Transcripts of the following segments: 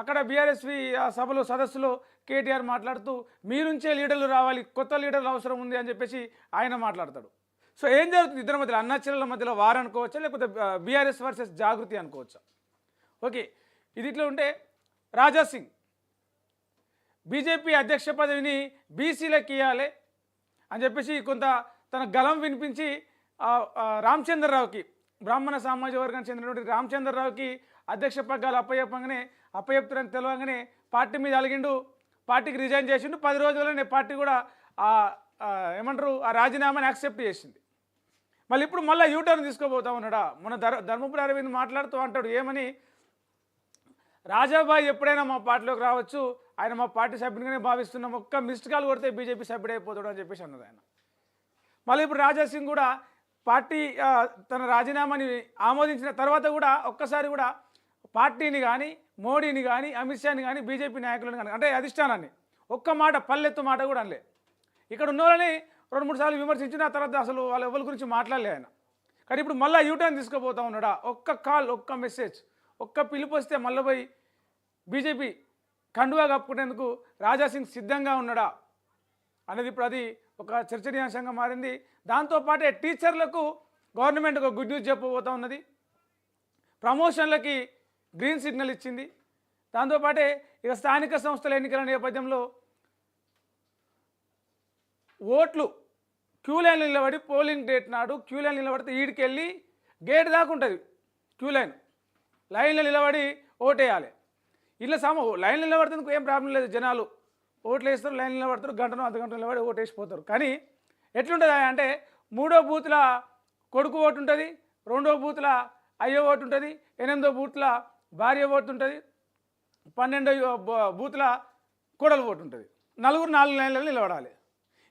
అక్కడ బీఆర్ఎస్వి సభలో సదస్సులో కేటీఆర్ మాట్లాడుతూ మీ నుంచే లీడర్లు రావాలి, కొత్త లీడర్లు అవసరం ఉంది అని చెప్పేసి ఆయన మాట్లాడతాడు. సో ఏం జరుగుతుంది ఇద్దరి మధ్యలో? అన్నచెల్లెల మధ్యలో వార్ అనుకోవచ్చా, లేకపోతే బీఆర్ఎస్ వర్సెస్ జాగృతి అనుకోవచ్చా? ఓకే, ఇది ఇట్లా ఉంటే రాజా సింగ్ బీజేపీ అధ్యక్ష పదవిని బీసీలకు ఇవ్వాలి అని చెప్పేసి కొంత తన గలం వినిపించి రామచంద్రరావుకి, బ్రాహ్మణ సామాజిక వర్గానికి చెందినటువంటి రామచంద్రరావుకి అధ్యక్ష పగ్గాలు అప్పచెప్తారని తెలియగానే పార్టీ మీద అలిగిండు, పార్టీకి రిజైన్ చేసిండు. 10 రోజుల్లోనే పార్టీ కూడా ఏమంటారు ఆ రాజీనామాని యాక్సెప్ట్ చేసింది. మళ్ళీ ఇప్పుడు యూటర్న్ తీసుకోబోతా ఉన్నాడా? మన ధర్మపురి అరవింద్ మాట్లాడుతూ అంటాడు ఏమని, రాజాబాయి ఎప్పుడైనా మా పార్టీలోకి రావచ్చు, ఆయన మా పార్టీ సభ్యునిగానే భావిస్తున్నాం, ఒక్క మిస్డ్ కాల్ కొడితే బీజేపీ సభ్యుడు అయిపోతాడు అని చెప్పేసి అన్నది ఆయన. మళ్ళీ ఇప్పుడు రాజా సింగ్ కూడా పార్టీ తన రాజీనామాని ఆమోదించిన తర్వాత కూడా ఒక్కసారి కూడా పార్టీని కానీ, మోడీని కానీ, అమిత్ షాని కానీ, బీజేపీ నాయకులను కానీ, అంటే అధిష్టానాన్ని ఒక్క మాట పల్లెత్తు మాట కూడా అనలే. ఇక్కడ ఉన్న వాళ్ళని 2-3 సార్లు విమర్శించిన తర్వాత అసలు వాళ్ళ ఎవరి గురించి మాట్లాడలే ఆయన. కానీ ఇప్పుడు యూటర్న్ తీసుకోబోతా ఉన్నాడా? ఒక్క కాల్, ఒక్క మెసేజ్, ఒక్క పిలుపు వస్తే మళ్ళీ పోయి బీజేపీ కండువా కప్పుకునేందుకు రాజా సింగ్ సిద్ధంగా ఉన్నాడా అనేది ఇప్పుడు అది ఒక చర్చనీయాంశంగా మారింది. దాంతోపాటే టీచర్లకు గవర్నమెంట్ ఒక గుడ్ న్యూస్ చెప్పబోతా ఉన్నది. ప్రమోషన్లకి గ్రీన్ సిగ్నల్ ఇచ్చింది. దాంతోపాటే ఇక స్థానిక సంస్థల ఎన్నికల నేపథ్యంలో ఓట్లు క్యూ లైన్ నిలబడి పోలింగ్ డేట్ నాడు క్యూ లైన్ నిలబడితే ఈడికెళ్ళి గేట్ దాకా ఉంటుంది క్యూ లైన్లో నిలబడి ఓటేయాలి. ఇలా లైన్ నిలబడుతుందుకు ఏం ప్రాబ్లం లేదు, జనాలు ఓట్లు వేస్తారు, లైన్ నిలబడతారు, గంటను అర్ధగంట నిలబడి ఓటు వేసిపోతారు. కానీ ఎట్లుంటుంది అంటే 3వ బూత్ల కొడుకు ఓటు ఉంటుంది, 2వ బూత్ల అయ్యో ఓటు ఉంటుంది, 8వ బూత్ల భార్య ఓటు ఉంటుంది, 12వ బూత్ల కోడలు ఓటు ఉంటుంది. 4 లైన్లలో నిలబడాలి.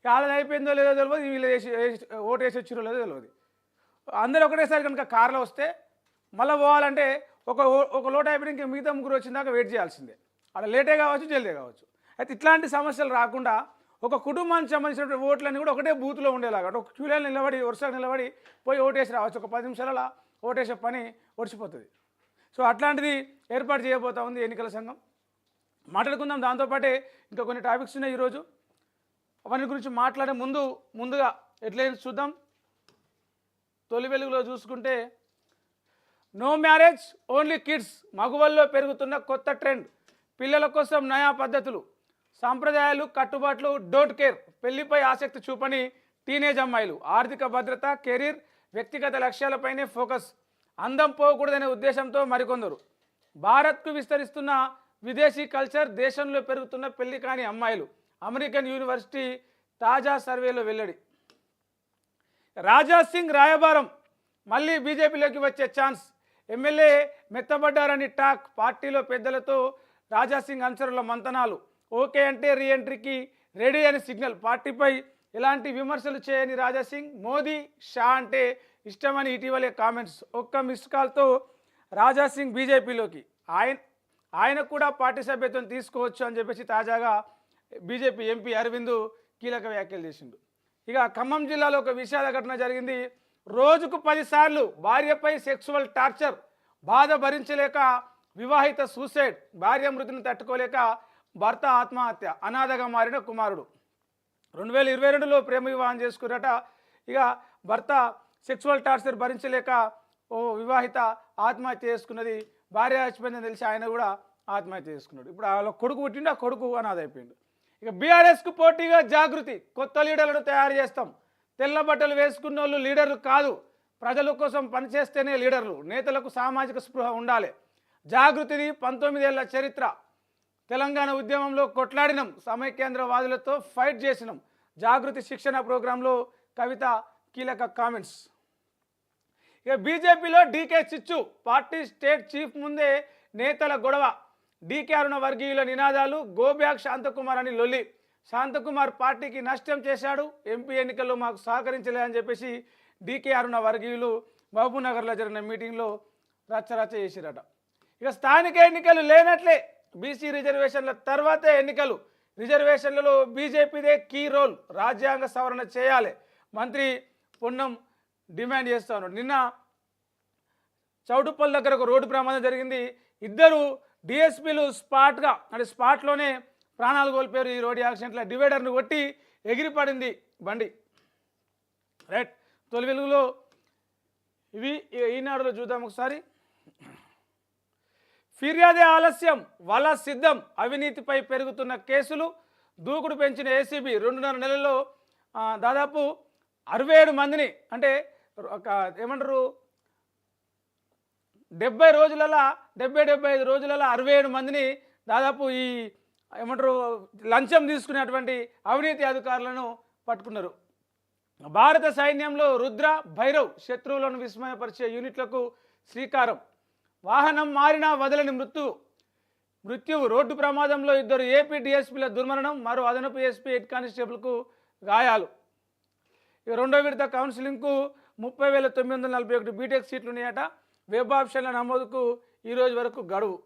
వాళ్ళది అయిపోయిందో లేదో తెలియదు, వీళ్ళు ఓటు వేసి వచ్చిరో లేదో తెలియదు. అందరూ ఒకటేసారి కనుక కార్లో వస్తే మళ్ళీ పోవాలంటే ఒక లోటు అయిపోయి ఇంకా మిగతా 3 వచ్చిన దాకా వెయిట్ చేయాల్సిందే. అక్కడ లేటే కావచ్చు, జల్దే కావచ్చు. అయితే ఇట్లాంటి సమస్యలు రాకుండా ఒక కుటుంబానికి సంబంధించిన ఓట్లన్నీ కూడా ఒకటే బూత్లో ఉండేలాగా ఒక క్యూ లైన్ నిలబడి వరుసగా నిలబడి పోయి ఓటేసి రావచ్చు. ఒక 10 నిమిషాలలో ఓటేసే పని ఒడిచిపోతుంది. సో అట్లాంటిది ఏర్పాటు చేయబోతా ఉంది ఎన్నికల సంఘం. మాట్లాడుకుందాం. దాంతోపాటే ఇంకా కొన్ని టాపిక్స్ ఉన్నాయి ఈరోజు. అవన్నీ గురించి మాట్లాడే ముందుగా హెడ్లైన్స్ చూద్దాం. తొలి వెలుగులో చూసుకుంటే నో మ్యారేజ్ ఓన్లీ కిడ్స్, మగువల్లో పెరుగుతున్న కొత్త ట్రెండ్, పిల్లల కోసం నయా పద్ధతులు, సాంప్రదాయాలు కట్టుబాట్లు డోంట్ కేర్, పెళ్లిపై ఆసక్తి చూపని టీనేజ్ అమ్మాయిలు, ఆర్థిక భద్రత, కెరీర్, వ్యక్తిగత లక్ష్యాలపైనే ఫోకస్, అందం పోకూడదనే ఉద్దేశంతో మరికొందరు, భారత్కు విస్తరిస్తున్న విదేశీ కల్చర్, దేశంలో పెరుగుతున్న పెళ్లి కాని అమ్మాయిలు, అమెరికన్ యూనివర్సిటీ తాజా సర్వేలో వెల్లడి. రాజా సింగ్ రాయబారం మళ్ళీ బీజేపీలోకి వచ్చే ఛాన్స్, ఎమ్మెల్యే మెత్తబడ్డారని టాక్, పార్టీలో పెద్దలతో రాజా సింగ్ అనుచరుల మంతనాలు, ఓకే అంటే రీఎంట్రీకి రెడీ అని సిగ్నల్, పార్టీపై ఎలాంటి విమర్శలు చేయని రాజా సింగ్, మోదీ షా అంటే ఇష్టమని ఇటీవలే కామెంట్స్, ఒక్క మిస్డ్ కాల్తో రాజా సింగ్ బీజేపీలోకి, ఆయన కూడా పార్టీ సభ్యత్వం తీసుకోవచ్చు అని చెప్పేసి తాజాగా బీజేపీ ఎంపీ అరవింద్ కీలక వ్యాఖ్యలు చేసిండు. ఇక ఖమ్మం జిల్లాలో ఒక విషాద ఘటన జరిగింది. రోజుకు 10 సార్లు భార్యపై సెక్సువల్ టార్చర్, బాధ భరించలేక వివాహిత సూసైడ్, భార్య మృతిని తట్టుకోలేక భర్త ఆత్మహత్య, అనాథగా మారిన కుమారుడు. 2022లో ప్రేమ వివాహం చేసుకున్నట. ఇక భర్త సెక్సువల్ టార్చర్ భరించలేక ఓ వివాహిత ఆత్మహత్య చేసుకున్నది. భార్య చచ్చిపోయిందని తెలిసి ఆయన కూడా ఆత్మహత్య చేసుకున్నాడు. ఇప్పుడు వాళ్ళ కొడుకు పుట్టిండు, ఆ కొడుకు అనాథ అయిపోయిండు. ఇక బీఆర్ఎస్కు పోటీగా జాగృతి, కొత్త లీడర్లను తయారు చేస్తాం, తెల్ల బట్టలు వేసుకున్న వాళ్ళు లీడర్లు కాదు, ప్రజల కోసం పనిచేస్తేనే లీడర్లు, నేతలకు సామాజిక స్పృహ ఉండాలి, జాగృతిని 19 ఏళ్ల చరిత్ర, తెలంగాణ ఉద్యమంలో కొట్లాడినం, సమైక్యాంధ్రవాదులతో ఫైట్ చేసినాం, జాగృతి శిక్షణ ప్రోగ్రాంలో కవిత కీలక కామెంట్స్. ఇక బీజేపీలో డీకే చిచ్చు, పార్టీ స్టేట్ చీఫ్ ముందే నేతల గొడవ, డీకే అరుణ వర్గీయుల నినాదాలు, గోబ్యాక్ శాంతకుమార్ అని లొల్లి, శాంతకుమార్ పార్టీకి నష్టం చేశాడు, ఎంపీ ఎన్నికల్లో మాకు సహకరించలేదని చెప్పేసి డీకే అరుణ వర్గీయులు మహబూబ్నగర్లో జరిగిన మీటింగ్లో రచ్చరచ్చ చేసిరట. ఇక స్థానిక ఎన్నికలు లేనట్లే, బీసీ రిజర్వేషన్ల తర్వాతే ఎన్నికలు, రిజర్వేషన్లలో బీజేపీదే కీ రోల్, రాజ్యాంగ సవరణ చేయాలి, మంత్రి పొన్నం డిమాండ్ చేస్తా ఉన్నాడు. నిన్న చౌటుప్పల్ దగ్గర ఒక రోడ్డు ప్రమాదం జరిగింది. 2 డిఎస్పీలు స్పాట్గా అంటే స్పాట్లోనే ప్రాణాలు కోల్పోయారు ఈ రోడ్ యాక్సిడెంట్లో. డివైడర్ను కొట్టి ఎగిరిపడింది బండి. రైట్, తొలి వెలుగులో ఇవి. ఈనాడులో చూద్దాం ఒకసారి. ఫిర్యాదే ఆలస్యం, వల సిద్ధం, అవినీతిపై పెరుగుతున్న కేసులు, దూకుడు పెంచిన ఏసీబీ. 2.5 నెలల్లో దాదాపు 67 మందిని, అంటే ఒక ఏమంటారు 70 రోజులలో 75 రోజులలో 67 మందిని దాదాపు ఈ ఏమంటారు లంచం తీసుకునేటువంటి అవినీతి అధికారులను పట్టుకున్నారు. భారత సైన్యంలో రుద్ర, భైరవ్ శత్రువులను విస్మయపరిచే యూనిట్లకు శ్రీకారం. వాహనం మారినా వదలని మృత్యువు. రోడ్డు ప్రమాదంలో 2 ఏపీ డిఎస్పీల దుర్మరణం, మరో అదనపు ఎస్పీ హెడ్ కానిస్టేబుల్కు గాయాలు. ఇక రెండో విడత కౌన్సిలింగ్కు 30,941 బీటెక్ సీట్లు ఉన్నాయట. వెబ్ ఆప్షన్ల నమోదుకు ఈరోజు వరకు గడువు.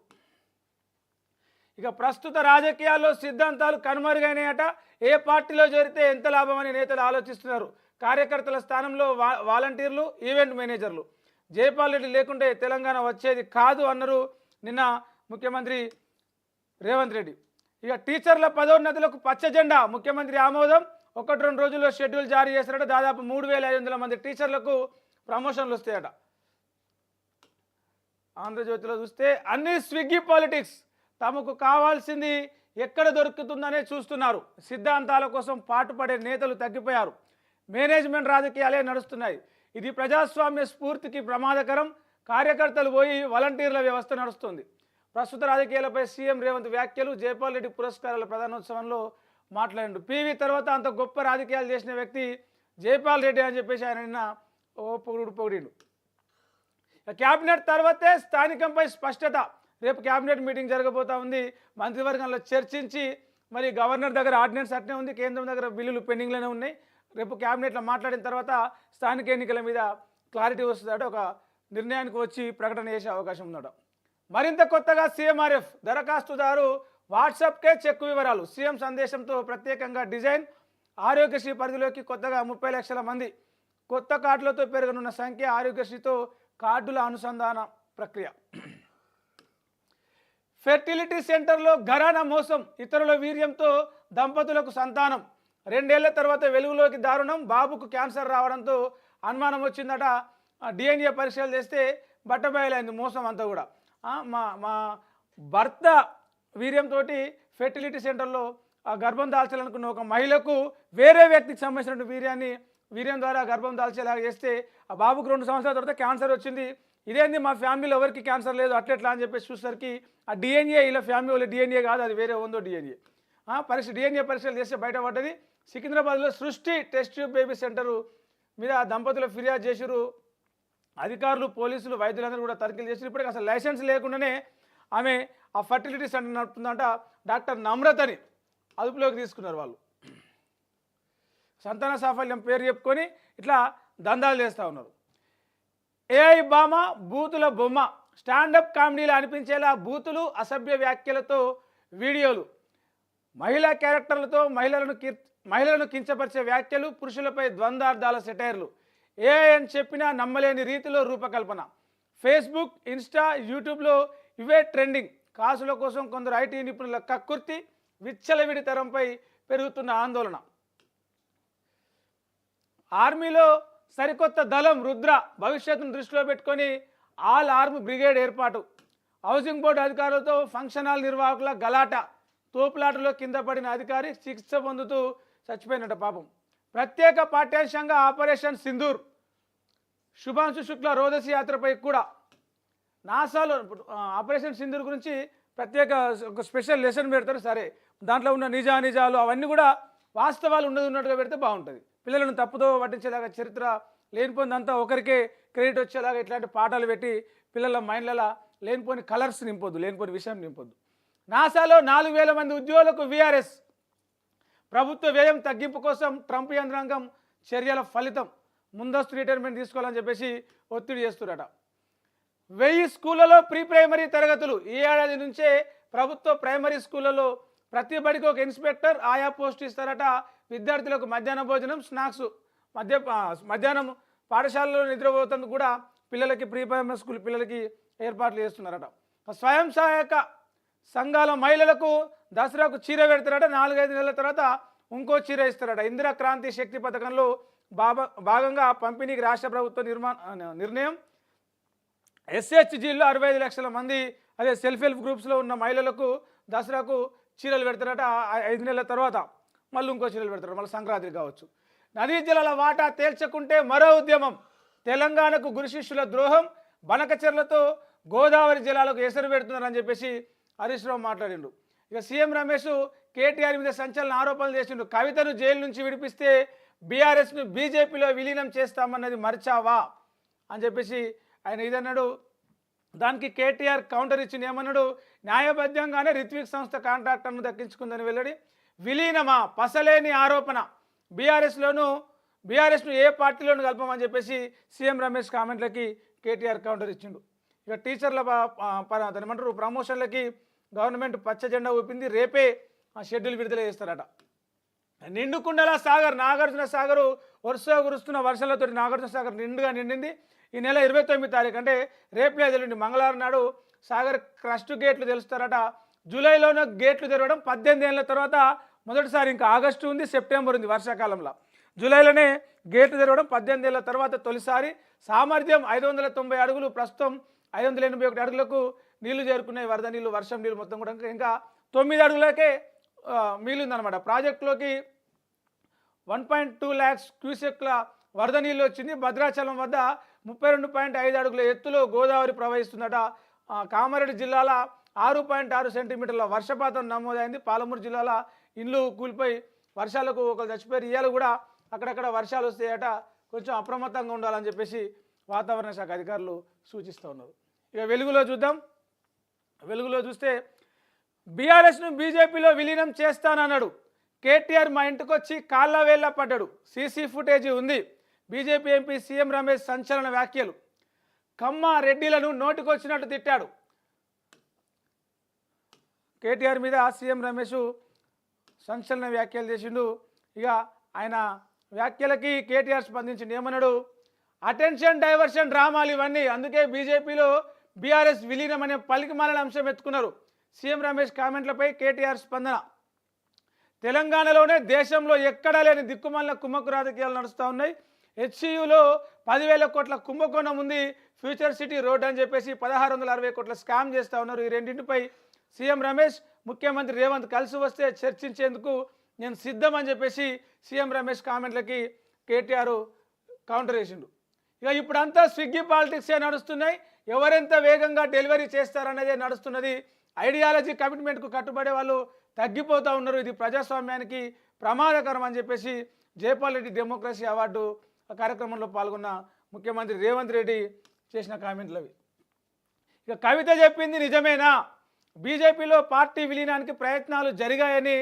ఇక ప్రస్తుత రాజకీయాల్లో సిద్ధాంతాలు కనుమరుగైనాయట. ఏ పార్టీలో చేరితే ఎంత లాభమని నేతలు ఆలోచిస్తున్నారు. కార్యకర్తల స్థానంలో వాలంటీర్లు, ఈవెంట్ మేనేజర్లు. జైపాల్ రెడ్డి లేకుంటే తెలంగాణ వచ్చేది కాదు అన్నారు నిన్న ముఖ్యమంత్రి రేవంత్ రెడ్డి. ఇక టీచర్ల పదోన్నతులకు పచ్చ జెండా, ముఖ్యమంత్రి ఆమోదం. 1-2 రోజుల్లో షెడ్యూల్ జారీ చేస్తారట. దాదాపు 3,500 మంది టీచర్లకు ప్రమోషన్లు వస్తాయట. ఆంధ్రజ్యోతిలో చూస్తే అన్ని స్విగ్గీ పాలిటిక్స్, తమకు కావాల్సింది ఎక్కడ దొరుకుతుందనే చూస్తున్నారు. సిద్ధాంతాల కోసం పాటుపడే నేతలు తగ్గిపోయారు. మేనేజ్మెంట్ రాజకీయాలే నడుస్తున్నాయి. ఇది ప్రజాస్వామ్య స్ఫూర్తికి ప్రమాదకరం. కార్యకర్తలు పోయి వాలంటీర్ల వ్యవస్థ నడుస్తుంది. ప్రస్తుత రాజకీయాలపై సీఎం రేవంత్ వ్యాఖ్యలు. జైపాల్ రెడ్డి పురస్కారాల ప్రధానోత్సవంలో మాట్లాడిండు. పీవీ తర్వాత అంత గొప్ప రాజకీయాలు చేసిన వ్యక్తి జైపాల్ రెడ్డి అని చెప్పేసి ఆయన నిన్న పొగిడిండు. క్యాబినెట్ తర్వాతే స్థానికంపై స్పష్టత. రేపు క్యాబినెట్ మీటింగ్ జరగబోతా ఉంది. మంత్రివర్గంలో చర్చించి మరి గవర్నర్ దగ్గర ఆర్డినెన్స్ అట్నే ఉంది, కేంద్రం దగ్గర బిల్లులు పెండింగ్లోనే ఉన్నాయి. రేపు క్యాబినెట్లో మాట్లాడిన తర్వాత స్థానిక ఎన్నికల మీద క్లారిటీ వస్తుందట. ఒక నిర్ణయానికి వచ్చి ప్రకటన చేసే అవకాశం ఉందట. మరింత కొత్తగా సీఎంఆర్ఎఫ్ దరఖాస్తుదారు వాట్సాప్కే చెక్ వివరాలు. సీఎం సందేశంతో ప్రత్యేకంగా డిజైన్. ఆరోగ్యశ్రీ పరిధిలోకి కొత్తగా 30 లక్షల మంది. కొత్త కార్డులతో పెరగనున్న సంఖ్య. ఆరోగ్యశ్రీతో కార్డుల అనుసంధాన ప్రక్రియ. ఫెర్టిలిటీ సెంటర్లో ఘరానా మోసం. ఇతరుల వీర్యంతో దంపతులకు సంతానం. 2 ఏళ్ల తర్వాత వెలుగులోకి దారుణం. బాబుకు క్యాన్సర్ రావడంతో అనుమానం వచ్చిందట. డిఎన్ఏ పరీక్షలు చేస్తే బట్టబయలైంది మోసం అంతా కూడా. మా భర్త వీర్యంతో ఫెర్టిలిటీ సెంటర్లో గర్భం దాల్చాలనుకున్న ఒక మహిళకు వేరే వ్యక్తికి సంబంధించిన వీర్యం ద్వారా గర్భం దాల్చేలాగా చేస్తే ఆ బాబుకు 2 సంవత్సరాల తర్వాత క్యాన్సర్ వచ్చింది. ఇదేంది మా ఫ్యామిలీలో ఎవరికి క్యాన్సర్ లేదు అట్లెట్లా అని చెప్పేసి చూసేసరికి ఆ డిఎన్ఏ ఇలా ఫ్యామిలీ వాళ్ళ డిఎన్ఏ కాదు, అది వేరే ఉందో డిఎన్ఏ. డిఎన్ఏ పరీక్షలు చేస్తే బయటపడ్డది. సికింద్రాబాద్లో సృష్టి టెస్ట్ ట్యూబ్ బేబీ సెంటర్ మీద దంపతులు ఫిర్యాదు చేసిరు. అధికారులు, పోలీసులు, వైద్యులందరూ కూడా తనిఖీలు చేసిరు. ఇప్పటికి అసలు లైసెన్స్ లేకుండానే ఆమె ఆ ఫర్టిలిటీ సెంటర్ నడుపుతుందంట. డాక్టర్ నమ్రతని అదుపులోకి తీసుకున్నారు వాళ్ళు. సంతాన సాఫల్యం పేరు చెప్పుకొని ఇట్లా దందాలు చేస్తూ ఉన్నారు. ఏఐ భామ, బూతుల బొమ్మ. స్టాండప్ కామెడీలు అనిపించేలా బూతులు, అసభ్య వ్యాఖ్యలతో వీడియోలు. మహిళా క్యారెక్టర్లతో మహిళలను కించపరిచే వ్యాఖ్యలు. పురుషులపై ద్వంద్వార్థాల సెటైర్లు. ఏఐ అని చెప్పినా నమ్మలేని రీతిలో రూపకల్పన. ఫేస్బుక్, ఇన్స్టా, యూట్యూబ్లో ఇవే ట్రెండింగ్. కాసుల కోసం కొందరు ఐటీ నిపుణుల కక్కుర్తి. విచ్చలవిడి తరంపై పెరుగుతున్న ఆందోళన. ఆర్మీలో సరికొత్త దళం రుద్ర. భవిష్యత్తును దృష్టిలో పెట్టుకొని ఆల్ ఆర్మ్ బ్రిగేడ్ ఏర్పాటు. హౌసింగ్ బోర్డు అధికారులతో ఫంక్షన్ హాల్ నిర్వాహకుల గలాట. తోపులాటలో కింద పడిన అధికారి చికిత్స పొందుతూ చచ్చిపోయినట పాపం. ప్రత్యేక పాఠ్యాంశంగా ఆపరేషన్ సింధూర్. శుభాంశు శుక్ల రోదసి యాత్రపై కూడా నాసాలో ఆపరేషన్ సింధూర్ గురించి ప్రత్యేక ఒక స్పెషల్ లెసన్ పెడతారు. సరే, దాంట్లో ఉన్న నిజాలు అవన్నీ కూడా వాస్తవాలు ఉన్నట్టుగా పెడితే బాగుంటుంది. పిల్లలను తప్పుదో పట్టించేలాగా, చరిత్ర లేనిపోయిందంతా ఒకరికే క్రెడిట్ వచ్చేలాగా ఇట్లాంటి పాఠాలు పెట్టి పిల్లల మైండ్లలో లేనిపోని కలర్స్ నింపొద్దు, లేనిపోని విషయం నింపొద్దు. నాసాలో 4,000 మంది ఉద్యోగులకు వీఆర్ఎస్. ప్రభుత్వ వ్యయం తగ్గింపు కోసం ట్రంప్ యంత్రాంగం చర్యల ఫలితం. ముందస్తు రిటైర్మెంట్ తీసుకోవాలని చెప్పేసి ఒత్తిడి చేస్తున్నారట. 1000 స్కూళ్ళలో ప్రీ ప్రైమరీ తరగతులు. ఈ ఏడాది నుంచే ప్రభుత్వ ప్రైమరీ స్కూళ్ళలో ప్రతి బడికి ఒక ఇన్స్పెక్టర్, ఆయా పోస్టు ఇస్తారట. విద్యార్థులకు మధ్యాహ్న భోజనం, స్నాక్స్. మధ్యాహ్నం పాఠశాలలో నిద్రపోతుంది కూడా పిల్లలకి, ప్రీ ప్రైమరీ స్కూల్ పిల్లలకి ఏర్పాట్లు చేస్తున్నారట. స్వయం సహాయక సంఘాల మహిళలకు దసరాకు చీర పెడతారట, 4-5 నెలల తర్వాత ఇంకో చీర ఇస్తారట. ఇందిరా క్రాంతి శక్తి పథకంలో భాగంగా పంపిణీకి రాష్ట్ర ప్రభుత్వ నిర్ణయం. SHGలో 65 లక్షల మంది అదే సెల్ఫ్ హెల్ప్ గ్రూప్స్లో ఉన్న మహిళలకు దసరాకు చీరలు పెడతారట. 5 నెలల తర్వాత మళ్ళీ ఇంకో చీరలు పెడతారు, మళ్ళీ సంక్రాంతికి కావచ్చు. నదీ జలాల వాటా తేల్చకుంటే మరో ఉద్యమం. తెలంగాణకు గురు శిష్యుల ద్రోహం, బనకచెర్లతో గోదావరి జలాలకు ఎసరు పెడుతున్నారని చెప్పేసి హరీష్ రావు మాట్లాడిండు. ఇక సీఎం రమేష్ కేటీఆర్ మీద సంచలన ఆరోపణలు చేసిండు. కవితను జైలు నుంచి విడిపిస్తే బీఆర్ఎస్ను బీజేపీలో విలీనం చేస్తామన్నది మర్చావా అని చెప్పేసి ఆయన ఇదన్నాడు. దానికి కేటీఆర్ కౌంటర్ ఇచ్చింది. ఏమన్నాడు? న్యాయబద్ధంగానే రిత్విక్ సంస్థ కాంట్రాక్టర్ను దక్కించుకుందని వెల్లడి. విలీనమా? పసలేని ఆరోపణ. బీఆర్ఎస్ను ఏ పార్టీలోనూ కలపమని చెప్పేసి సీఎం రమేష్ కామెంట్లకి కేటీఆర్ కౌంటర్ ఇచ్చిండు. ఇక టీచర్ల ఏమంటారు ప్రమోషన్లకి గవర్నమెంట్ పచ్చ జెండా ఊపింది. రేపే షెడ్యూల్ విడుదల చేస్తారట. నిండుకుండల సాగర్, నాగార్జున సాగరు వరుసగా కురుస్తున్న వర్షాలతో నాగార్జున సాగర్ నిండుగా నిండింది. ఈ నెల 29 తారీఖు అంటే రేపు ఎల్లుండి మంగళవారం నాడు సాగర్ క్రస్ట్ గేట్లు తెలుస్తారట. జూలైలోనే గేట్లు తెరవడం 18 ఏళ్ళ తర్వాత మొదటిసారి. ఇంకా ఆగస్టు ఉంది, సెప్టెంబర్ ఉంది వర్షాకాలంలో. జూలైలోనే గేట్లు తెరవడం 18 ఏళ్ళ తర్వాత తొలిసారి. సామర్థ్యం 590 అడుగులు, ప్రస్తుతం 581 అడుగులకు నీళ్లు చేరుకున్నాయి. వరద నీళ్లు, వర్షం నీళ్ళు మొత్తం కూడా ఇంకా 9 అడుగులకే మిగిలిందనమాట. ప్రాజెక్టులోకి 1.2 lakhs క్యూసెక్ల వరద నీళ్ళు వచ్చింది. భద్రాచలం వద్ద 32.5 అడుగుల ఎత్తులో గోదావరి ప్రవహిస్తుందట. కామారెడ్డి జిల్లాల 6.6 సెంటీమీటర్ల వర్షపాతం నమోదైంది. పాలమూరు జిల్లాల ఇండ్లు కూలిపోయి వర్షాలకు ఒకరు చచ్చిపోయారు. ఇవాళ కూడా అక్కడక్కడ వర్షాలు వస్తాయట. కొంచెం అప్రమత్తంగా ఉండాలని చెప్పేసి వాతావరణ శాఖ అధికారులు సూచిస్తూ ఉన్నారు. ఇక వెలుగులో చూద్దాం. వెలుగులో చూస్తే బీఆర్ఎస్ను బీజేపీలో విలీనం చేస్తానన్నాడు. కేటీఆర్ మా ఇంటికి వచ్చి కాళ్ళ వేళ్ళ పడ్డాడు. సీసీ ఫుటేజీ ఉంది. బీజేపీ ఎంపీ సీఎం రమేష్ సంచలన వ్యాఖ్యలు. కమ్మ రెడ్డిలను నోటికొచ్చినట్టు తిట్టాడు. కేటీఆర్ మీద సీఎం రమేష్ సంచలన వ్యాఖ్యలు చేసిండు. ఇక ఆయన వ్యాఖ్యలకి కేటీఆర్ స్పందించిండు. ఏమన్నాడు? అటెన్షన్ డైవర్షన్ డ్రామాలు ఇవన్నీ, అందుకే బీజేపీలో బీఆర్ఎస్ విలీనం అనే పలికిమాలిన అంశం ఎత్తుకున్నారు. సీఎం రమేష్ కామెంట్లపై కేటీఆర్ స్పందన. తెలంగాణలోనే దేశంలో ఎక్కడా లేని దిక్కుమాలిన కుమ్మక్కు రాజకీయాలు నడుస్తూ ఉన్నాయి. హెచ్సియులో 10,000 కోట్ల కుంభకోణం ఉంది. ఫ్యూచర్ సిటీ రోడ్ అని చెప్పేసి 1,660 కోట్ల స్కామ్ చేస్తూ ఉన్నారు. ఈ రెండింటిపై సీఎం రమేష్ ముఖ్యమంత్రి రేవంత్ కలిసి వస్తే చర్చించేందుకు నేను సిద్ధం అని చెప్పేసి సీఎం రమేష్ కామెంట్లకి కేటీఆర్ కౌంటర్ వేసిండు. ఇక ఇప్పుడంతా స్విగ్గీ పాలిటిక్సే నడుస్తున్నాయి. ఎవరెంత వేగంగా డెలివరీ చేస్తారనేదే నడుస్తున్నది. ఐడియాలజీ కమిట్మెంట్కు కట్టుబడే వాళ్ళు తగ్గిపోతూ ఉన్నారు. ఇది ప్రజాస్వామ్యానికి ప్రమాదకరం అని చెప్పేసి జైపాల్ రెడ్డి డెమోక్రసీ అవార్డు కార్యక్రమంలో పాల్గొన్న ముఖ్యమంత్రి రేవంత్ రెడ్డి చేసిన కామెంట్లు అవి. ఇక కవిత చెప్పింది నిజమేనా? బీజేపీలో పార్టీ విలీనానికి ప్రయత్నాలు జరిగాయని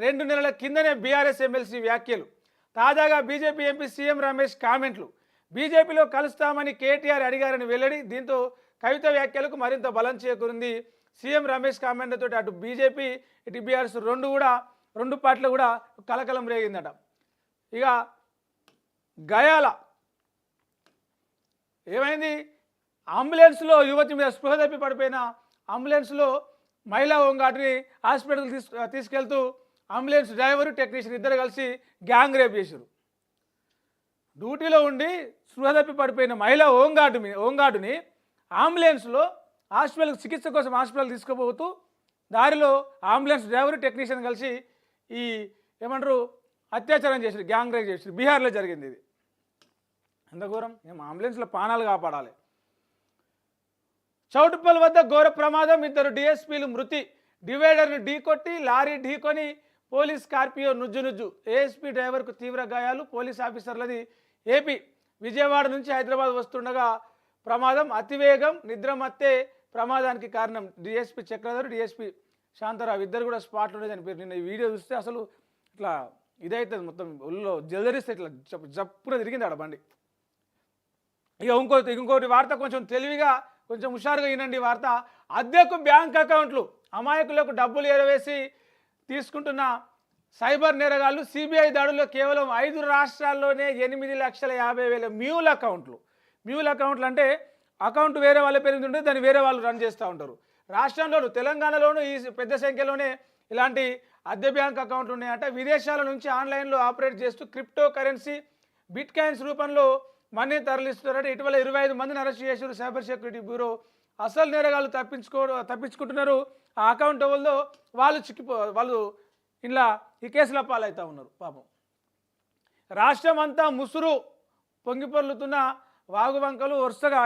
2 నెలల కిందనే బీఆర్ఎస్ ఎమ్మెల్సీ వ్యాఖ్యలు. తాజాగా బీజేపీ ఎంపీ సీఎం రమేష్ కామెంట్లు. బీజేపీలో కలుస్తామని కేటీఆర్ అడిగారని వెల్లడి. దీంతో కవిత వ్యాఖ్యలకు మరింత బలం చేకూరింది. సీఎం రమేష్ కామెంట్లతో అటు బీజేపీ ఇటు బీఆర్ఎస్ రెండు పార్టీలు కూడా కలకలం రేగిందట. ఇక గయాల ఏమైంది? అంబులెన్స్లో యువతి మీద స్పృహ తప్పి పడిపోయిన అంబులెన్స్లో మహిళా హోంగార్డ్ని హాస్పిటల్కి తీసుకెళ్తూ అంబులెన్స్ డ్రైవరు టెక్నీషియన్ ఇద్దరు కలిసి గ్యాంగ్ రేప్ చేశారు. డ్యూటీలో ఉండి స్పృహ తప్పి పడిపోయిన మహిళా హోంగార్డుని అంబులెన్స్లో హాస్పిటల్కి చికిత్స కోసం హాస్పిటల్ తీసుకుపోతూ దారిలో అంబులెన్స్ డ్రైవరు టెక్నీషియన్ కలిసి ఈ ఏమంటారు అత్యాచారం చేశారు, గ్యాంగ్ రేప్ చేశారు. బీహార్లో జరిగింది ఇది. ఎంత ఘోరం! మేము అంబులెన్స్లో ప్రాణాలు కాపాడాలి. చౌటుప్పల్ వద్ద ఘోర ప్రమాదం, 2 డిఎస్పీలు మృతి. డివైడర్ను ఢీకొట్టి లారీ ఢీకొని పోలీస్ స్కార్పియో నుజ్జు. ఏఎస్పీ డ్రైవర్కు తీవ్ర గాయాలు. Police ఆఫీసర్లది AP. విజయవాడ నుంచి హైదరాబాద్ వస్తుండగా ప్రమాదం. అతివేగం, నిద్రమత్తే ప్రమాదానికి కారణం. డిఎస్పీ చక్రధర్, డిఎస్పీ శాంతారావు ఇద్దరు కూడా స్పాట్లో చనిపోయారు. నిన్న ఈ వీడియో చూస్తే అసలు ఇట్లా ఇదైతుంది, మొత్తం ఒళ్ళో జలదరిస్తే ఇట్లా జప్పున తిరిగింది ఆడ బండి. ఇక ఇంకోటి వార్త కొంచెం తెలివిగా కొంచెం హుషారుగా వినండి వార్త. అద్దెకు బ్యాంక్ అకౌంట్లు, అమాయకులకు డబ్బులు ఎరవేసి తీసుకుంటున్న సైబర్ నేరగాళ్ళు. సిబిఐ దాడుల్లో కేవలం 5 రాష్ట్రాల్లోనే 8,50,000 మ్యూల్ అకౌంట్లు అంటే అకౌంట్ వేరే వాళ్ళ పేరు ఉంటే దాన్ని వేరే వాళ్ళు రన్ చేస్తూ ఉంటారు. రాష్ట్రంలోను తెలంగాణలోను ఈ పెద్ద సంఖ్యలోనే ఇలాంటి అద్దె బ్యాంక్ అకౌంట్లు ఉన్నాయంట. విదేశాల నుంచి ఆన్లైన్లో ఆపరేట్ చేస్తూ క్రిప్టో కరెన్సీ బిట్ కాయిన్స్ రూపంలో మనీ తరలిస్తున్నారంటే ఇటీవల 25 మందిని అరెస్ట్ చేశారు సైబర్ సెక్యూరిటీ బ్యూరో. అసలు నేరగాళ్ళు తప్పించుకుంటున్నారు. ఆ అకౌంట్ ఎవరిదో వాళ్ళు ఇలా ఈ కేసుల పాలవుతూ ఉన్నారు పాపం. రాష్ట్రం అంతా ముసురు పొంగిపొర్లుతున్న వాగువంకలు వరుసగా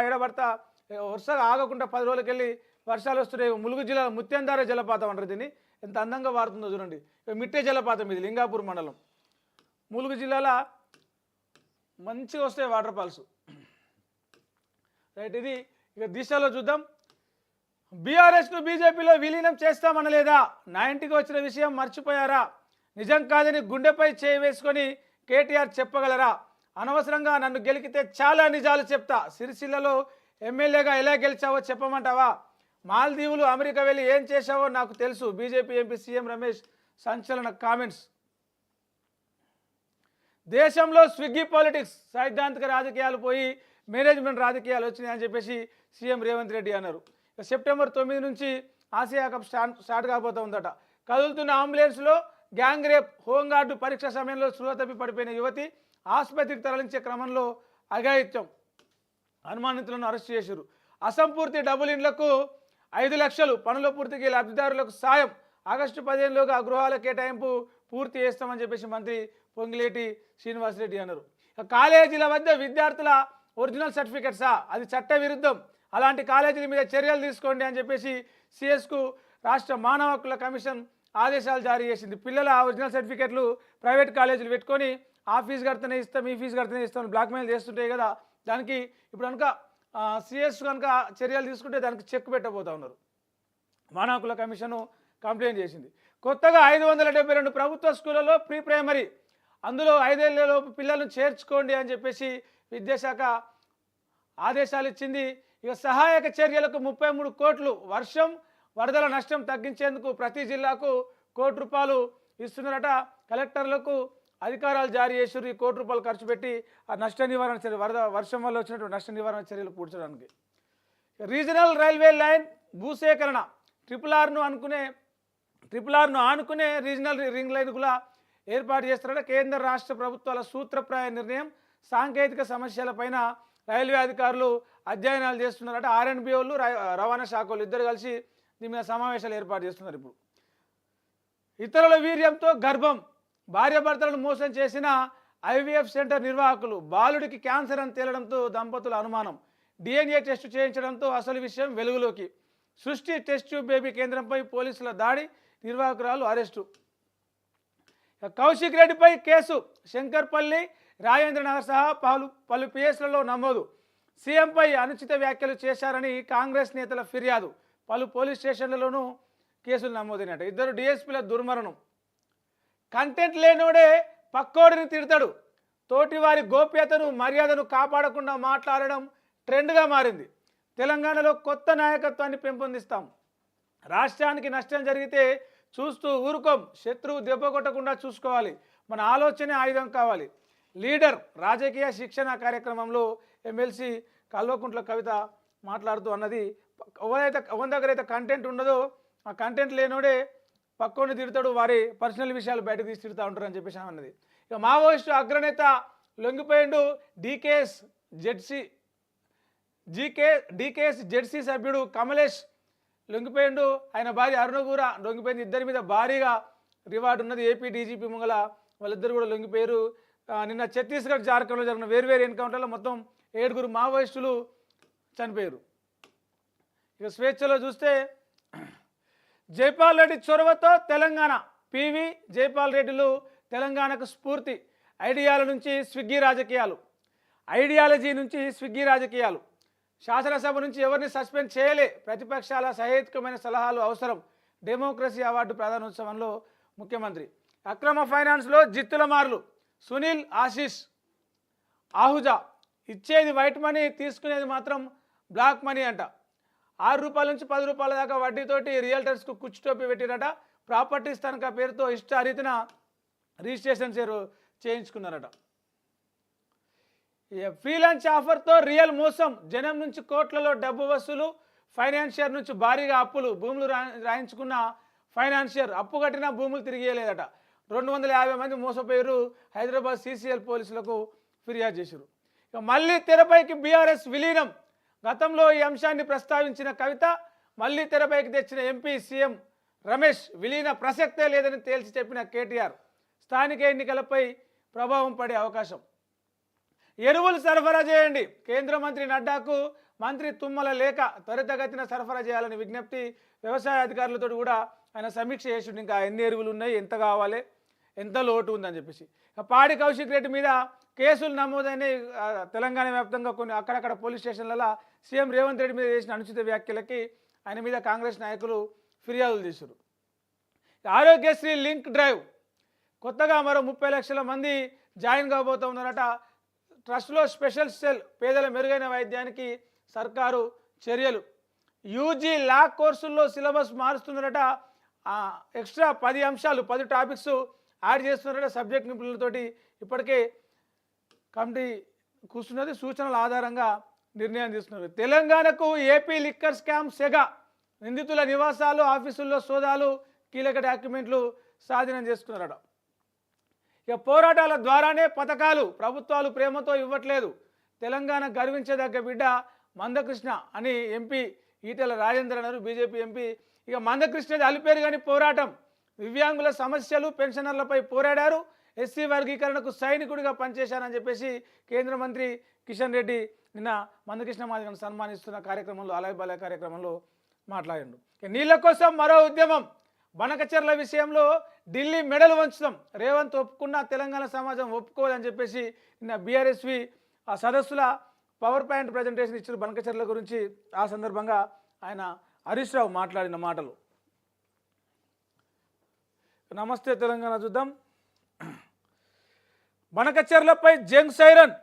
ఆగకుండా 10 రోజులకెళ్ళి వర్షాలు వస్తున్నాయి. ములుగు జిల్లా ముత్యంధార జలపాతం అంటారు దీన్ని. ఎంత అందంగా వారుతుందో చూడండి. మిట్టే జలపాతం ఇది లింగాపూర్ మండలం ములుగు జిల్లాలో మంచిగా వస్తాయి వాటర్ ఫాల్స్. రైట్, ఇది ఇక దిశలో చూద్దాం. బీఆర్ఎస్ను బీజేపీలో విలీనం చేస్తామనలేదా? నా ఇంటికి వచ్చిన విషయం మర్చిపోయారా? నిజం కాదని గుండెపై చేయి వేసుకొని కేటీఆర్ చెప్పగలరా? అనవసరంగా నన్ను గెలికితే చాలా నిజాలు చెప్తా. సిరిసిల్లలో ఎమ్మెల్యేగా ఎలా గెలిచావో చెప్పమంటావా? మాల్దీవులు అమెరికా వెళ్ళి ఏం చేశావో నాకు తెలుసు. బీజేపీ ఎంపీ సీఎం రమేష్ సంచలన కామెంట్స్. దేశంలో స్విగ్గీ పాలిటిక్స్, సైద్ధాంతిక రాజకీయాలు పోయి మేనేజ్మెంట్ రాజకీయాలు వచ్చినాయని చెప్పేసి సీఎం రేవంత్ రెడ్డి అన్నారు. సెప్టెంబర్ 9 నుంచి ఆసియా కప్ స్టార్ట్ కాబోతూ ఉందట. కదులుతున్న అంబులెన్స్లో గ్యాంగ్ రేప్, హోంగార్డు పరీక్ష సమయంలో స్పృహ తప్పి పడిపోయిన యువతి ఆసుపత్రికి తరలించే క్రమంలో అఘాయిత్యం, అనుమానితులను అరెస్ట్ చేశారు. అసంపూర్తి డబుల్ ఇండ్లకు 5 లక్షలు పనుల పూర్తికి లబ్ధిదారులకు సాయం. ఆగస్టు 15లోగా గృహాల కేటాయింపు పూర్తి చేస్తామని చెప్పేసి మంత్రి పొంగిలేటి శ్రీనివాసరెడ్డి అన్నారు. కాలేజీల వద్ద విద్యార్థుల ఒరిజినల్ సర్టిఫికెట్సా? అది చట్ట విరుద్ధం. అలాంటి కాలేజీల మీద చర్యలు తీసుకోండి అని చెప్పేసి సిఎస్కు రాష్ట్ర మానవ హక్కుల కమిషన్ ఆదేశాలు జారీ చేసింది. పిల్లల ఒరిజినల్ సర్టిఫికెట్లు ప్రైవేట్ కాలేజీలు పెట్టుకొని ఆ ఫీజు కడితేనే ఇస్తాం, ఈ ఫీజు కడితేనే ఇస్తాం బ్లాక్మెయిల్ చేస్తుంటాయి కదా. దానికి ఇప్పుడు కనుక సిఎస్ కనుక చర్యలు తీసుకుంటే దానికి చెక్ పెట్టబోతా ఉన్నారు. మానవ హక్కుల కమిషను కంప్లైంట్ చేసింది. కొత్తగా 572 ప్రభుత్వ స్కూళ్ళలో ప్రీ ప్రైమరీ, అందులో 5 ఏళ్లలోపు పిల్లలను చేర్చుకోండి అని చెప్పేసి విద్యాశాఖ ఆదేశాలు ఇచ్చింది. ఇక సహాయక చర్యలకు 33 కోట్లు, వర్షం వరదల నష్టం తగ్గించేందుకు ప్రతి జిల్లాకు ₹1 ఇస్తున్నారట. కలెక్టర్లకు అధికారాలు జారీ చేశారు. ఈ ₹1 ఖర్చు పెట్టి ఆ నష్ట నివారణ చర్యలు, వర్షం వల్ల వచ్చినటువంటి నష్ట నివారణ చర్యలు పూడ్చడానికి. రీజనల్ రైల్వే లైన్ భూసేకరణ, ట్రిపుల్ ఆర్ను ఆనుకునే రీజనల్ రింగ్ లైన్ కూడా ఏర్పాటు చేస్తారట. కేంద్ర రాష్ట్ర ప్రభుత్వాల సూత్రప్రాయ నిర్ణయం. సాంకేతిక సమస్యలపైన రైల్వే అధికారులు అధ్యయనాలు చేస్తున్నారట. R&B వాళ్ళు, రవాణా శాఖ వాళ్ళు ఇద్దరు కలిసి దీని మీద సమావేశాలు ఏర్పాటు చేస్తున్నారు. ఇప్పుడు ఇతరుల వీర్యంతో గర్భం, భార్యాభర్తలను మోసం చేసిన IVF సెంటర్ నిర్వాహకులు. బాలుడికి క్యాన్సర్ అని తేలడంతో దంపతుల అనుమానం. DNA టెస్టు చేయించడంతో అసలు విషయం వెలుగులోకి. సృష్టి టెస్ట్ ట్యూబ్ బేబీ కేంద్రంపై పోలీసుల దాడి, నిర్వాహకురాలు అరెస్టు. కౌశిక్ రెడ్డిపై కేసు, శంకర్పల్లి, రాజేంద్రనగర్ సహా పలు పిఎస్లలో నమోదు. సీఎంపై అనుచిత వ్యాఖ్యలు చేశారని కాంగ్రెస్ నేతల ఫిర్యాదు. పలు పోలీస్ స్టేషన్లలోనూ కేసులు నమోదైనట్టు. 2 DSPల దుర్మరణం. కంటెంట్ లేనోడే పక్కోడిని తిడతాడు. తోటివారి గోప్యతను, మర్యాదను కాపాడకుండా మాట్లాడడం ట్రెండ్గా మారింది. తెలంగాణలో కొత్త నాయకత్వాన్ని పెంపొందిస్తాం. రాష్ట్రానికి నష్టం జరిగితే చూస్తూ ఊరుకోం. శత్రువు దెబ్బ కొట్టకుండా చూసుకోవాలి. మన ఆలోచనే ఆయుధం కావాలి. లీడర్ రాజకీయ శిక్షణ కార్యక్రమంలో ఎమ్మెల్సీ కల్వకుంట్ల కవిత మాట్లాడుతూ అన్నది, ఎవరి దగ్గర అయితే కంటెంట్ ఉండదో ఆ కంటెంట్ లేనోడే పక్కోని తిడతాడు, వారి పర్సనల్ విషయాలు బయటకు తీసి తిడుతూ ఉంటారు అని చెప్పేసి అన్నది. ఇక మావోయిస్టు అగ్రనేత లొంగిపోయిండు. డీకేఎస్ జెడ్సీ సభ్యుడు కమలేష్ లొంగిపోయిండు. ఆయన భార్య అరుణగూర లొంగిపోయింది. ఇద్దరి మీద భారీగా రివార్డు ఉన్నది. ఏపీ డీజీపీ ముంగల వాళ్ళిద్దరు కూడా లొంగిపోయారు. నిన్న ఛత్తీస్గఢ్, జార్ఖండ్లో జరిగిన వేర్వేరు ఎన్కౌంటర్లో మొత్తం 7 మావోయిస్టులు చనిపోయారు. ఇక స్వేచ్ఛలో చూస్తే జైపాల్ రెడ్డి చొరవతో తెలంగాణ. పివి జైపాల్ రెడ్డిలు తెలంగాణకు స్ఫూర్తి. ఐడియాలజీ నుంచి స్విగ్గీ రాజకీయాలు. శాసనసభ నుంచి ఎవరిని సస్పెండ్ చేయలే. ప్రతిపక్షాల సహేతుకమైన సలహాలు అవసరం. డెమోక్రసీ అవార్డు ప్రధానోత్సవంలో ముఖ్యమంత్రి. అక్రమ ఫైనాన్స్లో జిత్తుల మార్లు. సునీల్, ఆశీష్, ఆహుజా. ఇచ్చేది వైట్ మనీ, తీసుకునేది మాత్రం బ్లాక్ మనీ అంట. ₹6 నుంచి ₹10 దాకా వడ్డీతోటి రియల్టర్స్కు కుచ్చుటోపి పెట్టిరట. ప్రాపర్టీస్ తనఖా పేరుతో ఇష్టారీతిన రిజిస్ట్రేషన్ చేయించుకున్నారట. ఫ్రీలాన్స్ ఆఫర్తో రియల్ మోసం. జనం నుంచి కోట్లలో డబ్బు వసూలు. ఫైనాన్షియర్ నుంచి భారీగా అప్పులు, భూములు రాయించుకున్న ఫైనాన్షియర్ అప్పు కట్టిన భూములు తిరిగి ఇవ్వలేదట. 250 మంది మోసపోయారు. హైదరాబాద్ సీసీఎల్ పోలీసులకు ఫిర్యాదు చేశారు. ఇక మళ్ళీ తెరపైకి బీఆర్ఎస్ విలీనం. గతంలో ఈ అంశాన్ని ప్రస్తావించిన కవిత మళ్ళీ తెరపైకి తెచ్చిన ఎంపీ సీఎం రమేష్ విలీన ప్రసక్తే లేదని తేల్చి చెప్పిన కేటీఆర్ స్థానిక ఎన్నికలపై ప్రభావం పడే అవకాశం. ఎరువులు సరఫరా చేయండి. కేంద్ర మంత్రి నడ్డాకు మంత్రి తుమ్మల లేఖ త్వరితగతిన సరఫరా చేయాలని విజ్ఞప్తి. వ్యవసాయ అధికారులతో కూడా ఆయన సమీక్ష చేసిండు. ఇంకా ఎన్ని ఎరువులు ఉన్నాయి, ఎంత కావాలి, ఎంత లోటు ఉందని చెప్పేసి. పాడి కౌశిక్ రెడ్డి మీద కేసులు నమోదైన తెలంగాణ వ్యాప్తంగా కొన్ని అక్కడక్కడ పోలీస్ స్టేషన్లలో సీఎం రేవంత్ రెడ్డి మీద చేసిన అనుచిత వ్యాఖ్యలకి ఆయన మీద కాంగ్రెస్ నాయకులు ఫిర్యాదులు చేశారు. ఆరోగ్యశ్రీ లింక్ డ్రైవ్ కొత్తగా మరో 30 లక్షల మంది జాయిన్ కాబోతూ ఉన్నారట. ట్రస్ట్లో స్పెషల్ సెల్ పేదల మెరుగైన వైద్యానికి సర్కారు చర్యలు. యూజీ లా కోర్సుల్లో సిలబస్ మారుస్తున్నారట. ఎక్స్ట్రా 10 అంశాలు 10 టాపిక్స్ యాడ్ చేస్తున్నారట. సబ్జెక్ట్ నిపుణులతోటి ఇప్పటికే కమిటీ కూర్చున్నది. సూచనల ఆధారంగా నిర్ణయం తీసుకున్నారు. తెలంగాణకు ఏపీ లిక్కర్ స్కామ్ సెగ. నిందితుల నివాసాలు, ఆఫీసుల్లో సోదాలు, కీలక డాక్యుమెంట్లు స్వాధీనం చేసుకున్నారట. ఇక పోరాటాల ద్వారానే పథకాలు ప్రభుత్వాలు ప్రేమతో ఇవ్వట్లేదు. తెలంగాణ గర్వించదగ్గ బిడ్డ మందకృష్ణ అని ఎంపీ ఈటెల రాజేందర్ అన్నారు, బీజేపీ ఎంపీ. ఇక మందకృష్ణది అలిపేరు కానీ పోరాటం. దివ్యాంగుల సమస్యలు, పెన్షనర్లపై పోరాడారు. ఎస్సీ వర్గీకరణకు సైనికుడిగా పనిచేశారని చెప్పేసి కేంద్ర మంత్రి కిషన్ రెడ్డి నిన్న మందకృష్ణ మాదిగను సన్మానిస్తున్న కార్యక్రమంలో, అలయ్ బలయ్ కార్యక్రమంలో మాట్లాడిండు. నీళ్ల కోసం మరో ఉద్యమం. బనకచెర్ల విషయంలో ఢిల్లీ మెడలు వంచుతాం. రేవంత్ ఒప్పుకున్నా తెలంగాణ సమాజం ఒప్పుకోదని చెప్పేసి నిన్న బీఆర్ఎస్వి ఆ సదస్సుల పవర్ పాయింట్ ప్రజెంటేషన్ ఇచ్చారు బనకచెర్ల గురించి. ఆ సందర్భంగా ఆయన హరీష్ రావు మాట్లాడిన మాటలు. నమస్తే తెలంగాణ చూద్దాం. బనకచెర్లపై జంగ్ సైరన్.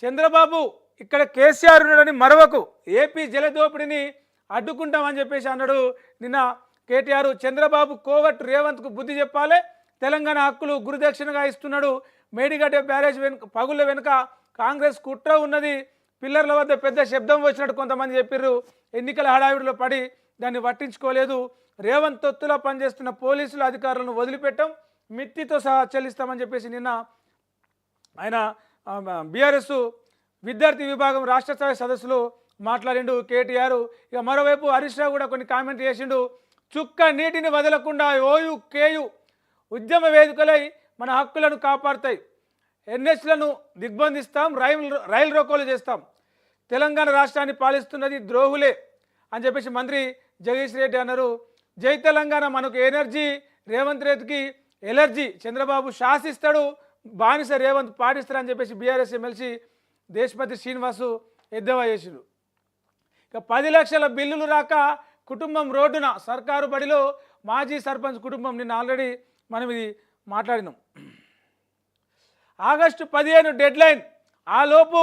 చంద్రబాబు ఇక్కడ కేసీఆర్ ఉన్నాడని మరవకు, ఏపీ జలదోపిడిని అడ్డుకుంటామని చెప్పేసి అన్నాడు నిన్న కేటీఆర్. చంద్రబాబు కోవట్ రేవంత్కు బుద్ధి చెప్పాలి. తెలంగాణ హక్కులు గురుదక్షిణగా ఇస్తున్నాడు. మేడిగడ్డ బ్యారేజ్ పగుళ్ళ వెనుక కాంగ్రెస్ కుట్ర ఉన్నది. పిల్లర్ల వద్ద పెద్ద శబ్దం వచ్చినట్టు కొంతమంది చెప్పిర్రు. ఎన్నికల హడావిడిలో పడి దాన్ని పట్టించుకోలేదు. రేవంత్ తొత్తులో పనిచేస్తున్న పోలీసుల అధికారులను వదిలిపెట్టాం, మిత్తితో సహా చెల్లిస్తామని చెప్పేసి నిన్న ఆయన బీఆర్ఎస్ విద్యార్థి విభాగం రాష్ట్ర స్థాయి సదస్సులో మాట్లాడిండు కేటీఆర్. ఇక మరోవైపు హరీష్ రావు కూడా కొన్ని కామెంట్ చేసిండు. చుక్క నీటిని వదలకుండా ఓయు కేయు ఉద్యమ వేదికలై మన హక్కులను కాపాడుతాయి. ఎన్ఎస్లను దిగ్బంధిస్తాం, రైలు రోకోలు చేస్తాం. తెలంగాణ రాష్ట్రాన్ని పాలిస్తున్నది ద్రోహులే అని చెప్పేసి మంత్రి జగదీష్ రెడ్డి అన్నారు. జై తెలంగాణ మనకు ఎనర్జీ, రేవంత్ రెడ్డికి ఎలర్జీ. చంద్రబాబు శాసిస్తాడు, బానిస రేవంత్ పాటిస్తారని చెప్పేసి బీఆర్ఎస్ ఎమ్మెల్సీ దేశపతి శ్రీనివాసు ఎద్దేవా చేసిండు. ఇక 10 లక్షల బిల్లులు రాక కుటుంబం రోడ్డున. సర్కారు బడిలో మాజీ సర్పంచ్ కుటుంబం నిన్న ఆల్రెడీ మనం ఇది మాట్లాడినాం. August 15 deadline. ఆలోపు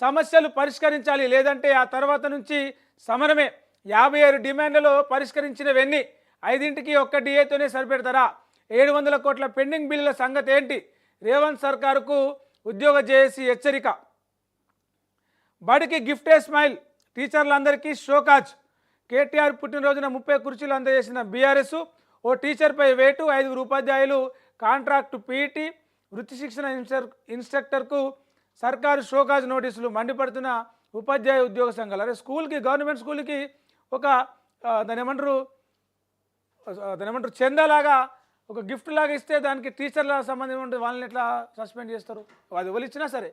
సమస్యలు పరిష్కరించాలి, లేదంటే ఆ తర్వాత నుంచి సమరమే. 57 డిమాండ్లలో పరిష్కరించినవన్నీ 5ంటికి ఒక్క డిఏతోనే సరిపెడతారా? 700 కోట్ల పెండింగ్ బిల్లుల సంగతి ఏంటి? రేవంత్ సర్కారుకు ఉద్యోగ జేఏసీ హెచ్చరిక. బడికి గిఫ్టే స్మైల్. టీచర్లందరికీ షోకాజ్. కేటీఆర్ పుట్టినరోజున 30 కుర్చీలు అందజేసిన బీఆర్ఎస్. ఓ టీచర్పై వేటు, 5 ఉపాధ్యాయులు కాంట్రాక్టు పీఈటీ. వృత్తి శిక్షణ ఇన్స్ట్రక్టర్కు సర్కారు షోకాజ్ నోటీసులు. మండిపడుతున్న ఉపాధ్యాయ ఉద్యోగ సంఘాలు. అరే స్కూల్కి, గవర్నమెంట్ స్కూల్కి ఒక దాని ఏమంటారు చందాలాగా ఒక గిఫ్ట్ లాగా ఇస్తే దానికి టీచర్ల సంబంధం ఉంటుంది. వాళ్ళని ఎట్లా సస్పెండ్ చేస్తారు? అది ఎవరు ఇచ్చినా సరే,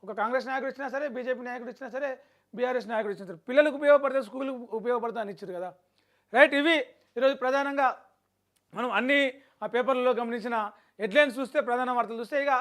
ఒక కాంగ్రెస్ నాయకుడు ఇచ్చినా సరే, బీజేపీ నాయకుడు ఇచ్చినా సరే, బీఆర్ఎస్ నాయకుడు ఇచ్చినా సరే, పిల్లలకు ఉపయోగపడుతుంది, స్కూల్కి ఉపయోగపడుతుంది అని ఇచ్చారు కదా. రైట్, ఇవి ఈరోజు ప్రధానంగా మనం అన్ని ఆ పేపర్లలో గమనించిన హెడ్లైన్స్ చూస్తే, ప్రధాన వార్తలు చూస్తే, ఇక